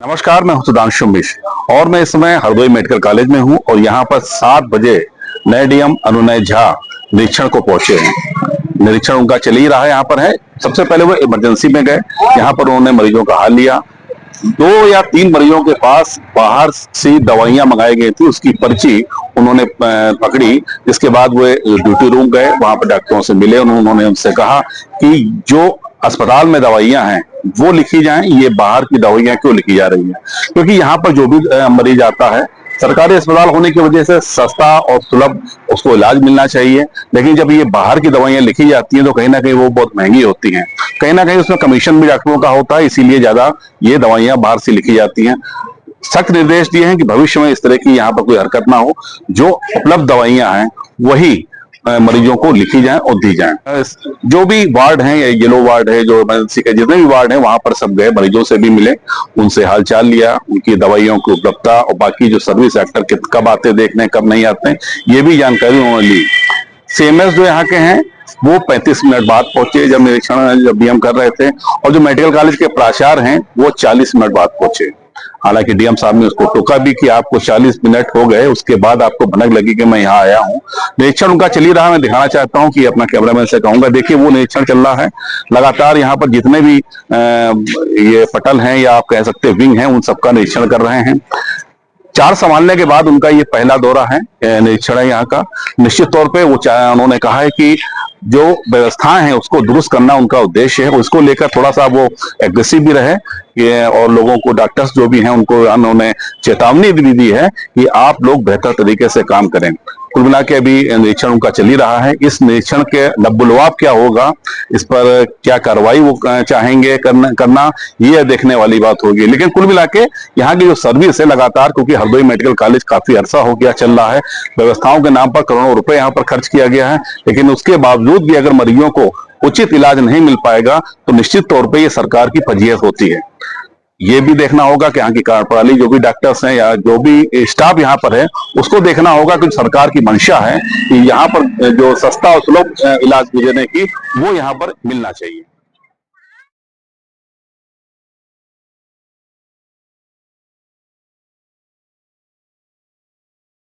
नमस्कार, मैं हूं सुधांशु मिश्र और मैं इस समय हरदोई मेडिकल कॉलेज में हूं और यहां पर 7 बजे नए डीएम अनुनय झा निरीक्षण को पहुंचे हैं। निरीक्षण उनका चल ही रहा है। यहाँ पर है, सबसे पहले वो इमरजेंसी में गए, यहाँ पर उन्होंने मरीजों का हाल लिया। 2 या 3 मरीजों के पास बाहर से दवाइयां मंगाई गई थी, उसकी पर्ची उन्होंने पकड़ी। जिसके बाद वो ड्यूटी रूम गए, वहां पर डॉक्टरों से मिले। उन्होंने उनसे कहा कि जो अस्पताल में दवाइयां हैं वो लिखी जाएं, ये बाहर की दवाइयां क्यों लिखी जा रही हैं? क्योंकि यहाँ पर जो भी मरीज आता है, सरकारी अस्पताल होने की वजह से सस्ता और सुलभ उसको इलाज मिलना चाहिए, लेकिन जब ये बाहर की दवाइयां लिखी जाती हैं तो कहीं ना कहीं वो बहुत महंगी होती हैं। कहीं ना कहीं उसमें कमीशन भी डॉक्टरों का होता है, इसीलिए ज्यादा ये दवाइयां बाहर से लिखी जाती हैं। सख्त निर्देश दिए हैं कि भविष्य में इस तरह की यहाँ पर कोई हरकत ना हो, जो उपलब्ध दवाइयां हैं वही मरीजों को लिखी जाए और दी जाए। जो भी वार्ड हैं, या येलो वार्ड है, जो इमरजेंसी के जितने भी वार्ड हैं, वहां पर सब गए, मरीजों से भी मिले, उनसे हालचाल लिया, उनकी दवाइयों की उपलब्धता और बाकी जो सर्विस सेक्टर कब आते देखने, कब नहीं आते, ये भी जानकारी उन्होंने ली। सीएमएस जो यहाँ के हैं वो 35 मिनट बाद पहुंचे, जब निरीक्षण जब डीएम कर रहे थे, और जो मेडिकल कॉलेज के प्राचार्य हैं वो 40 मिनट बाद पहुंचे। हालांकि डीएम साहब ने उसको टोका भी कि आपको 40 मिनट हो गए, उसके बाद आपको भनक लगी कि मैं यहाँ आया हूँ। निरीक्षण उनका चल ही रहा है। मैं दिखाना चाहता हूँ कि अपना कैमरामैन से कहूंगा, देखिए वो निरीक्षण चल रहा है लगातार। यहाँ पर जितने भी ये पटल हैं या आप कह सकते विंग हैं, उन सबका निरीक्षण कर रहे हैं। 4 संभालने के बाद उनका ये पहला दौरा है, निरीक्षण है यहाँ का। निश्चित तौर पे उन्होंने कहा है कि जो व्यवस्थाएं हैं उसको दुरुस्त करना उनका उद्देश्य है। उसको लेकर थोड़ा सा वो एग्रेसिव भी रहे, और लोगों को, डॉक्टर्स जो भी हैं, उनको उन्होंने चेतावनी भी दी है कि आप लोग बेहतर तरीके से काम करें। कुल मिला के अभी निरीक्षण उनका चल ही रहा है। इस निरीक्षण के लबुलवाब क्या होगा, इस पर क्या कार्रवाई वो चाहेंगे करना ये देखने वाली बात होगी। लेकिन कुल मिला के यहाँ की जो सर्विस है लगातार, क्योंकि हरदोई मेडिकल कॉलेज काफी अरसा हो गया चल रहा है, व्यवस्थाओं के नाम पर करोड़ों रुपए यहाँ पर खर्च किया गया है, लेकिन उसके बावजूद भी अगर मरीजों को उचित इलाज नहीं मिल पाएगा तो निश्चित तौर पर यह सरकार की फजीहत होती है। ये भी देखना होगा कि यहाँ की कार्यप्रणाली, जो भी डॉक्टर्स हैं या जो भी स्टाफ यहाँ पर है, उसको देखना होगा कि सरकार की मंशा है कि यहाँ पर जो सस्ता और सुलभ इलाज देने की वो यहाँ पर मिलना चाहिए।